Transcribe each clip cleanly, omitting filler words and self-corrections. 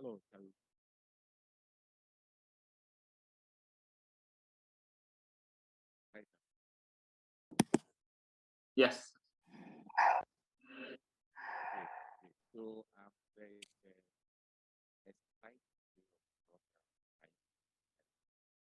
Hello, Taru. Hi, Yes. okay, okay. So I'm very excited to your program.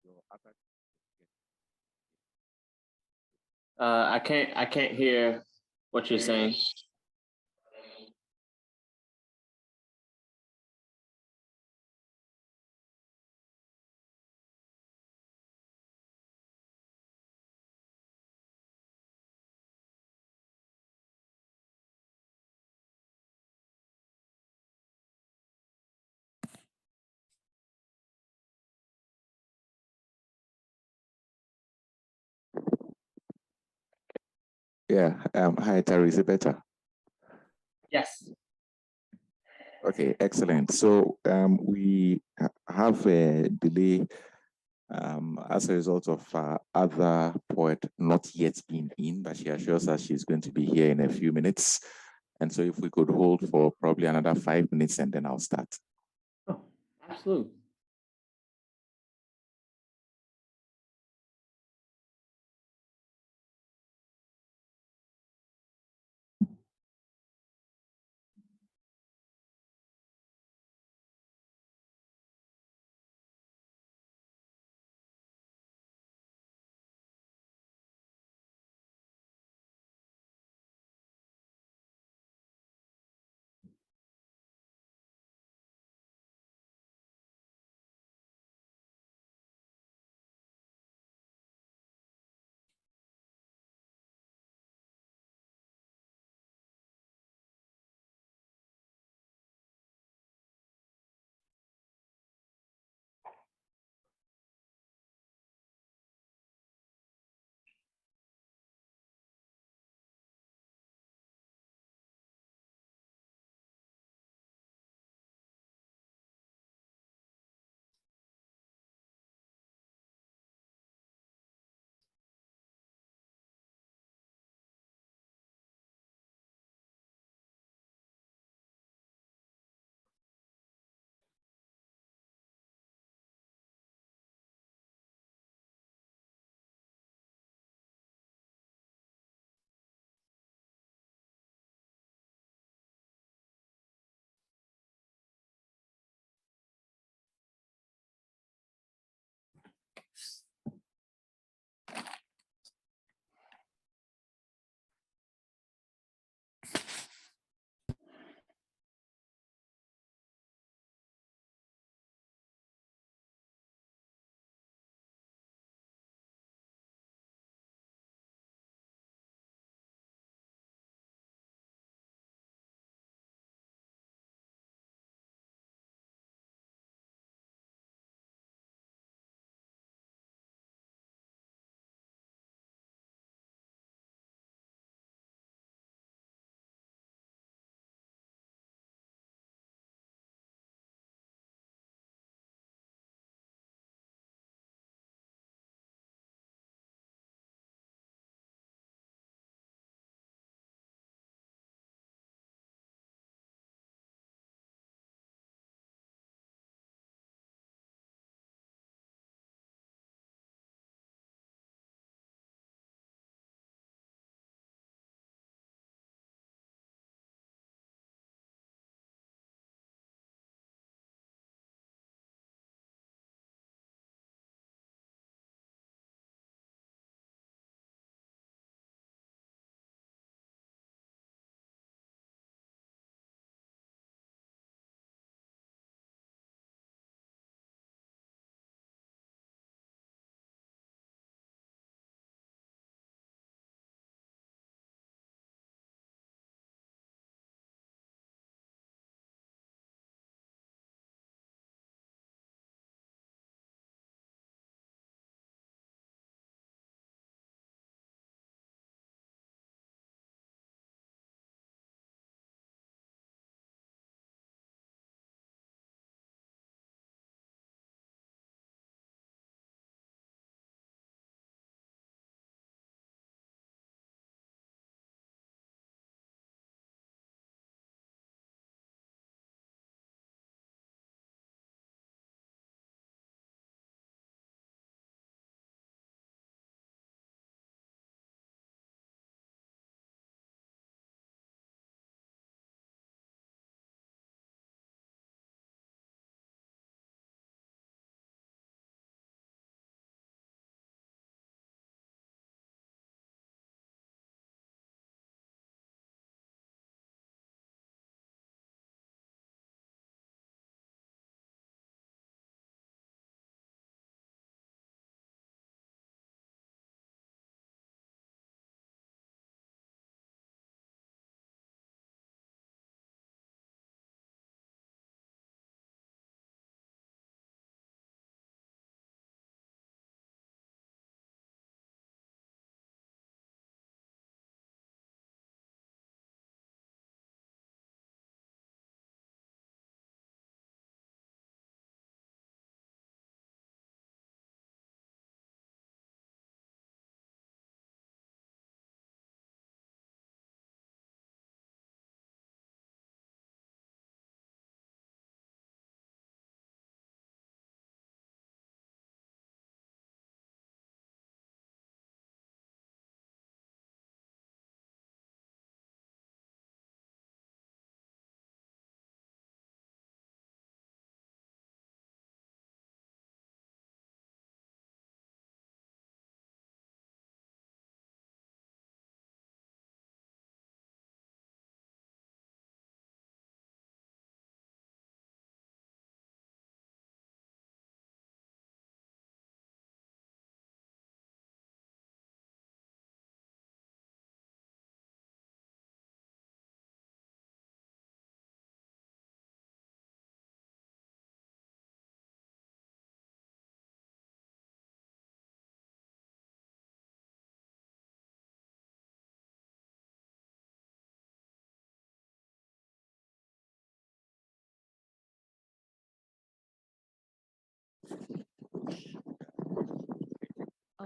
Your other I can't hear what you're saying. Yeah. Hi, Taru. Is it better? Yes. Okay, excellent. So we have a delay as a result of other poet not yet being in, but she assures us she's going to be here in a few minutes. And so if we could hold for probably another 5 minutes and then I'll start. Oh, absolutely.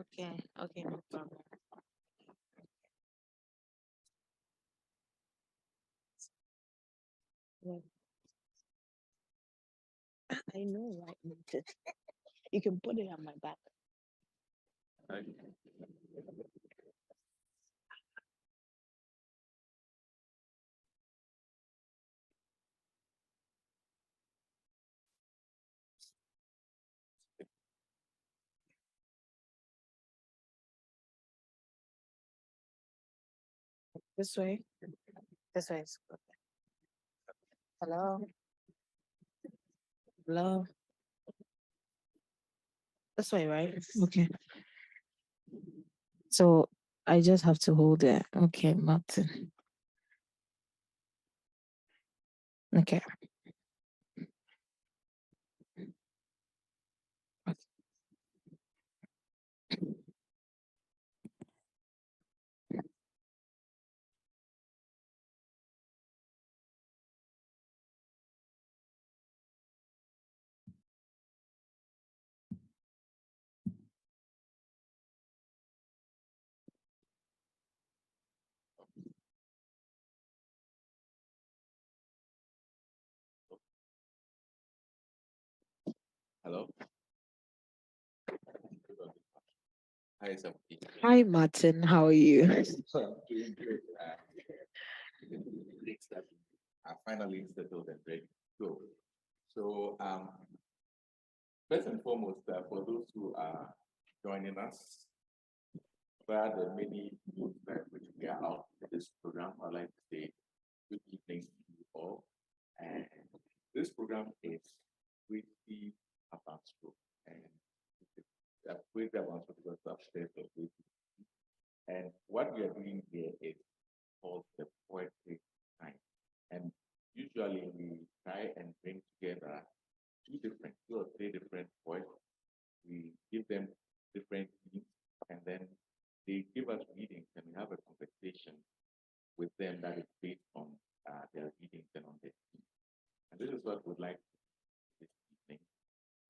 Okay, okay, no problem. Yeah. I know, right? You can put it on my back. This way. This way is good. Hello. Hello. This way, right? Okay. So I just have to hold it. Okay, Martin. Okay. Hello. Hi, Sabukie. Hi, Martin. How are you? I'm doing good. Things that are finally settled and ready to go. So, first and foremost, for those who are joining us, via the many means by which we are out in this program, I'd like to say good evening to you all. And this program is Goethe Abansoro, and Goethe Abansoro because upstairs of Goethe. And what we are doing here is called the poetry time. And usually we try and bring together two or three different poets. We give them different themes, and then they give us readings, and we have a conversation with them that is based on their readings and on their themes. And this is what we'd like this evening.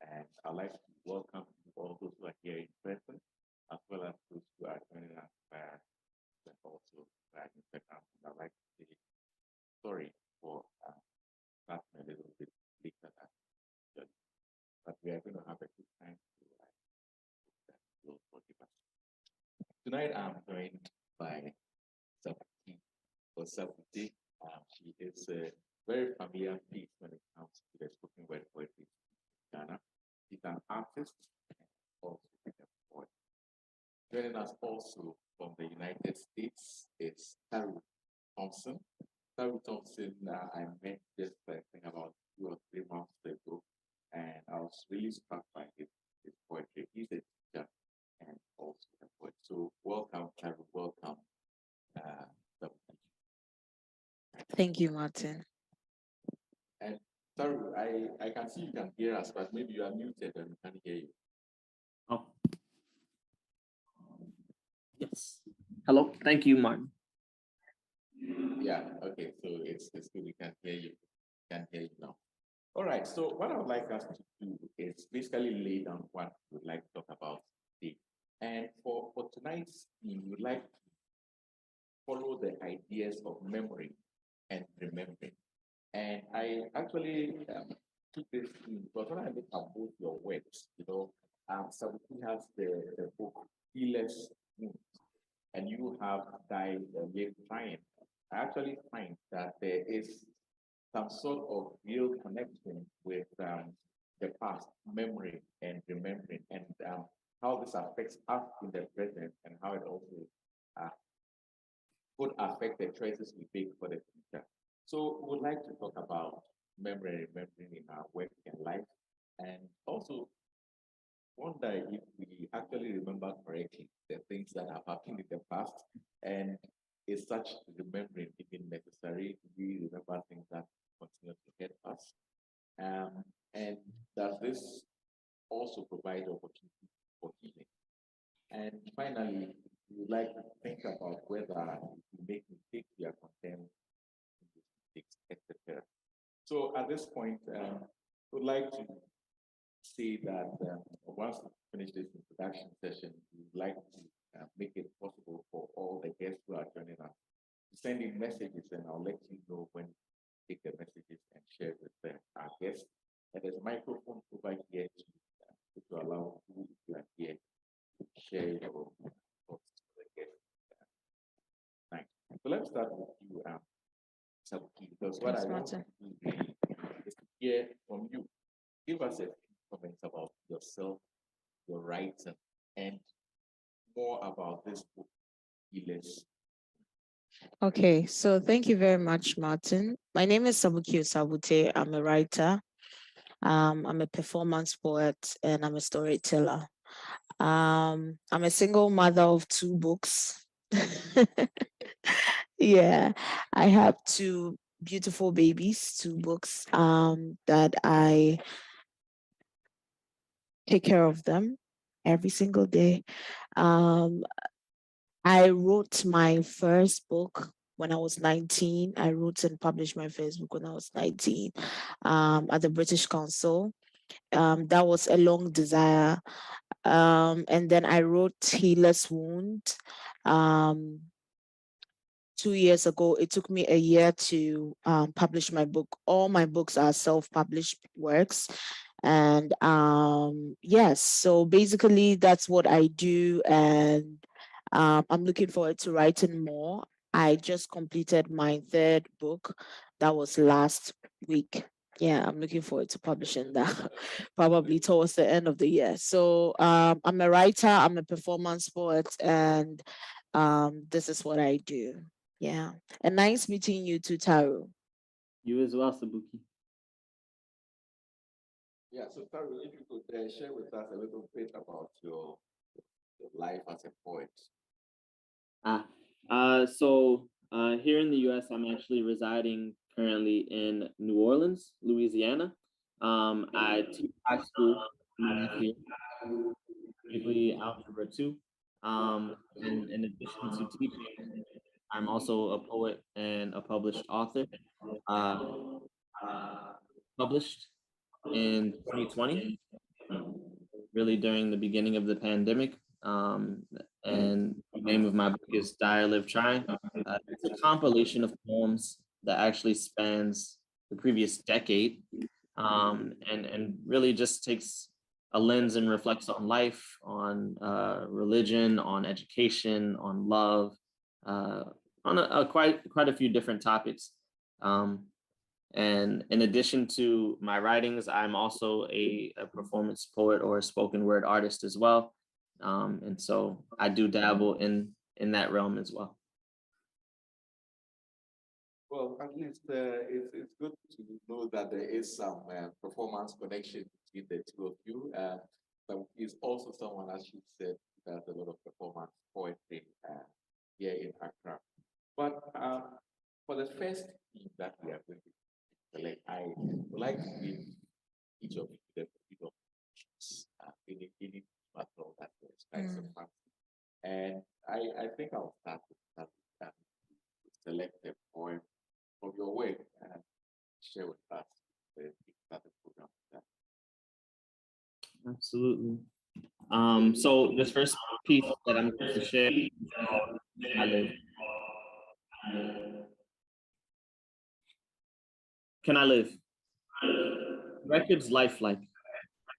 And I'd like to welcome all those who are here in person, as well as those who are joining us via and also via Instagram. And I'd like to say sorry for starting a little bit later than usual, but we are going to have a good time to will forgive us. Tonight I'm joined by Sabukie Osabutey. She is a very familiar face when it comes to the spoken word poetry in Ghana. She's an artist and also a poet. Joining us also from the United States is Taru Thompson. Taru Thompson, I met just I think about 2 or 3 months ago, and I was really struck by his poetry. He's a teacher and also a poet. So welcome, Taru. Welcome. Sabukie. Thank you, Martin. And Taru, I can see you can hear us, but maybe you are muted and we can't hear you. Oh. Yes. Hello. Thank you, Martin. Yeah, okay, so it's good. We can hear you. Now. All right, so what I would like us to do is basically lay down what we'd like to talk about today. And for tonight's theme, we would like to follow the ideas of memory and remembering. And I actually took this theme because when I look at both your works, Sabukie has the book Healers Wounds, and you have Died Live Triumph. I actually find that there is some sort of real connection with the past, memory and remembering, and how this affects us in the present, and how it also could affect the choices we make for the future. So we would like to talk about memory and remembering in our work and life, and also wonder if we actually remember correctly the things that have happened in the past, and is such remembering even necessary? Do we remember things that continue to hurt us? And does this also provide opportunity for healing? And finally, we would like to think about whether we make mistakes, we are condemned in these mistakes, etc. So at this point, we would like to say that once we finish this introduction session, we'd like to make it possible for all the guests who are joining us to send in messages, and I'll let you know when to take the messages and share with our guests. And there's a microphone over here to allow who you are here to share your thoughts to the guests. Thanks. So let's start with you, Sabukie, because what Yes, I want to Martin. do is to hear from you. Give us a few comments about yourself, your writing, and more about this book, Healers. Okay, so thank you very much, Martin. My name is Sabukie Osabutey. I'm a writer. I'm a performance poet, and I'm a storyteller. I'm a single mother of 2 books. Yeah, I have 2 beautiful babies, 2 books that I take care of them every single day. I wrote my first book when I was 19. I wrote and published my first book when I was 19 at the British Council. That was a long desire. And then I wrote Healer's Wound. 2 years ago, it took me a year to publish my book. All my books are self-published works. And yes, so basically that's what I do. And I'm looking forward to writing more. I just completed my 3rd book. That was last week. Yeah, I'm looking forward to publishing that probably towards the end of the year. So I'm a writer, I'm a performance poet, and this is what I do. Yeah. And nice meeting you too, Taru. You as well, Sabukie. Yeah, so Taru, if you could share with us a little bit about your life as a poet. Here in the U.S., I'm actually residing currently in New Orleans, Louisiana. I teach high school math here, particularly Algebra 2. In addition to teaching, I'm also a poet and a published author. Uh, Published in 2020, really during the beginning of the pandemic. And the name of my book is Die or Live Trying. It's a compilation of poems that actually spans the previous decade, and really just takes a lens and reflects on life, on religion, on education, on love, on quite a few different topics. And in addition to my writings, I'm also a performance poet or a spoken word artist as well. And so I do dabble in that realm as well. Well, at least it's good to know that there is some performance connection between the two of you. But he's also someone, as you said, who does a lot of performance poetry here in Accra. But for the first theme that we are going to select, I would like to give each of you the freedom of choose any material that strikes your fancy. And I think I'll start with that. Select a poem from your work and share with us the start the program. Absolutely. So this first piece that I'm going to share is called I Live. Can I live? Record's lifelike,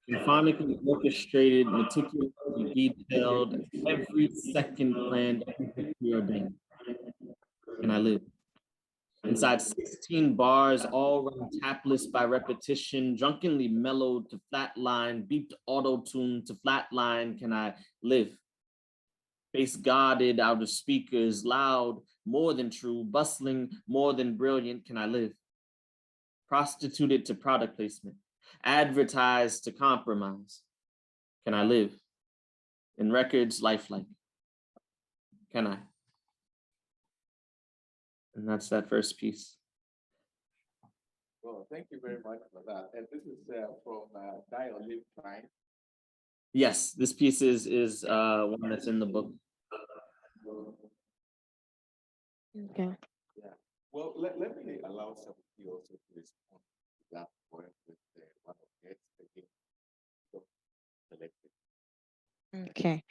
symphonically orchestrated, meticulously detailed, every second planned, every preordained. Can I live? Inside 16 bars, all run tapless by repetition, drunkenly mellowed to flatline, beeped auto-tune to flatline. Can I live? Face guarded out of speakers, loud, more than true, bustling, more than brilliant. Can I live? Prostituted to product placement, advertised to compromise. Can I live? In records, lifelike. Can I? And that's that first piece. Well, thank you very much for that. And this is from Die or Live Trying. Yes, this piece is one that's in the book. Okay. Yeah. Well, let me allow Sabukie also to respond to that point with one of the again. selected. Okay.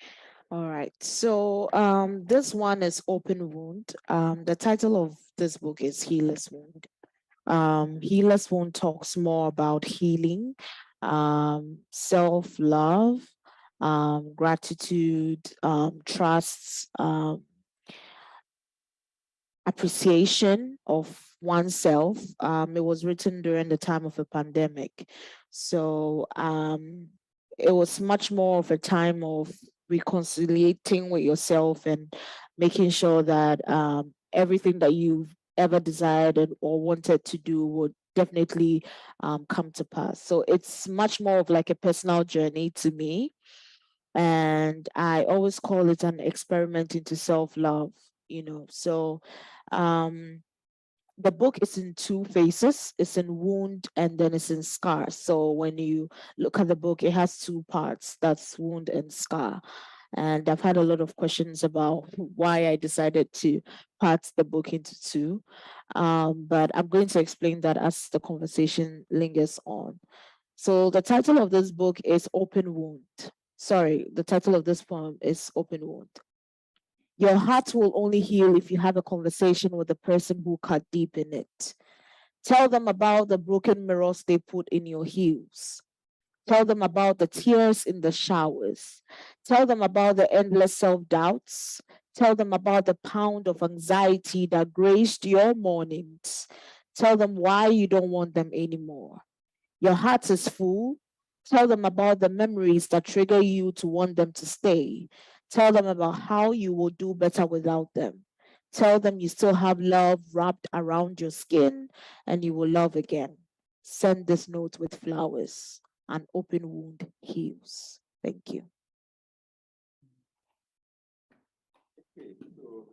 All right. So this one is Open Wound. The title of this book is Healer's Wound. Healer's Wound talks more about healing, self-love, gratitude, trust, appreciation of oneself. It was written during the time of a pandemic. So it was much more of a time of reconciliating with yourself and making sure that everything that you've ever desired or wanted to do would definitely come to pass. So it's much more of like a personal journey to me. And I always call it an experiment into self-love, you know. So um the book is in two phases. It's in wound and then it's in scar. So when you look at the book, it has two parts. That's wound and scar. And I've had a lot of questions about why I decided to part the book into two. But I'm going to explain that as the conversation lingers on. So the title of this book is Open Wound. Sorry, the title of this poem is Open Wound. Your heart will only heal if you have a conversation with the person who cut deep in it. Tell them about the broken mirrors they put in your heels. Tell them about the tears in the showers. Tell them about the endless self doubts. Tell them about the pound of anxiety that graced your mornings. Tell them why you don't want them anymore. Your heart is full. Tell them about the memories that trigger you to want them to stay. Tell them about how you will do better without them. Tell them you still have love wrapped around your skin and you will love again. Send this note with flowers. An open wound heals. Thank you. Okay, so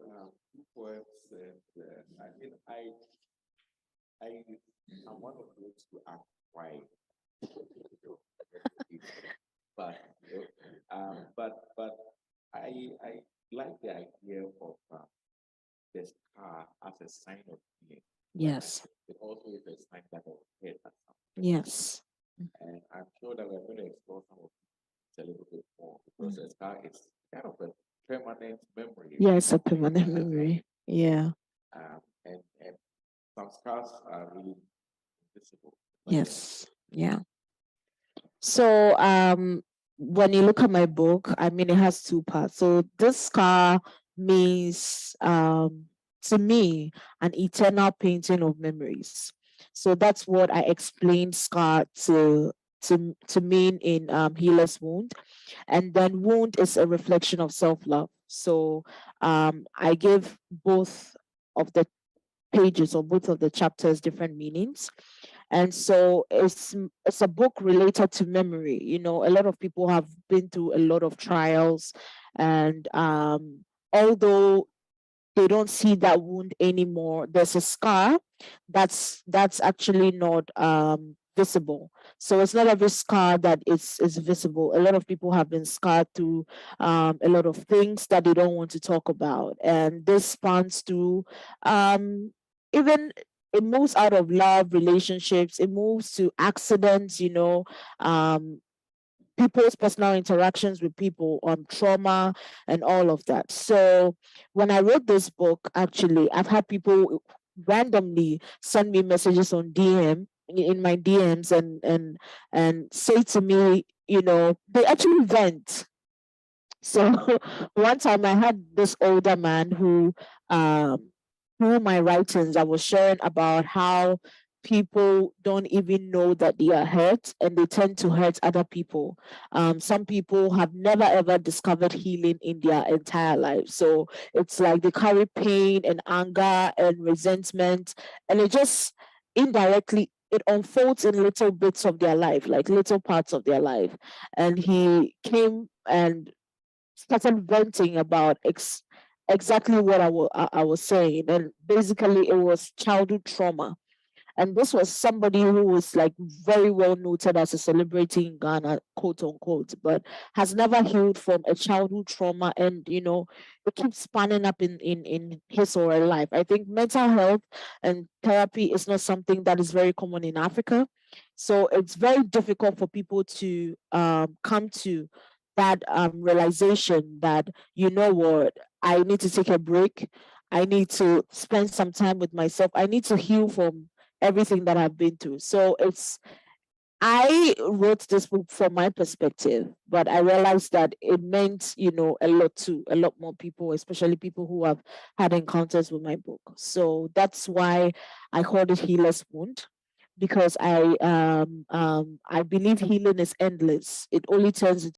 two poems, and I am one of those who ask why, but but I like the idea of the scar as a sign of healing. Yes. It also is a sign that I was hurt at some. Yes. And I'm sure that we're going to explore some of it a little bit more because the scar is kind of a permanent memory. Yes, a permanent memory. Yeah. And some scars are really invisible. Yes. Yeah. So when you look at my book, I mean it has two parts. So this scar means to me an eternal painting of memories. So that's what I explained scar to mean in Healer's Wound. And then wound is a reflection of self-love. So I give both of the pages or both of the chapters different meanings. And so it's a book related to memory. You know, a lot of people have been through a lot of trials, and although they don't see that wound anymore, there's a scar that's actually not visible. So it's not every scar that is visible. A lot of people have been scarred through a lot of things that they don't want to talk about, and this spans through even it moves out of love relationships, it moves to accidents, you know, people's personal interactions with people on trauma and all of that. So when I wrote this book, actually, I've had people randomly send me messages on DM in my DMs and say to me, you know, they actually vent. So one time I had this older man through my writings, I was sharing about how people don't even know that they are hurt and they tend to hurt other people. Some people have never ever discovered healing in their entire life. So it's like they carry pain and anger and resentment, and it just indirectly it unfolds in little bits of their life, like little parts of their life. And he came and started venting about exactly what I was saying. And basically, it was childhood trauma. And this was somebody who was like very well noted as a celebrity in Ghana, quote unquote, but has never healed from a childhood trauma. And, you know, it keeps spanning up in his or her life. I think mental health and therapy is not something that is very common in Africa. So it's very difficult for people to come to that realization that, you know what, I need to take a break. I need to spend some time with myself. I need to heal from everything that I've been through. So I wrote this book from my perspective, but I realized that it meant, you know, a lot to a lot more people, especially people who have had encounters with my book. So that's why I called it Healer's Wound, because I believe healing is endless. It only turns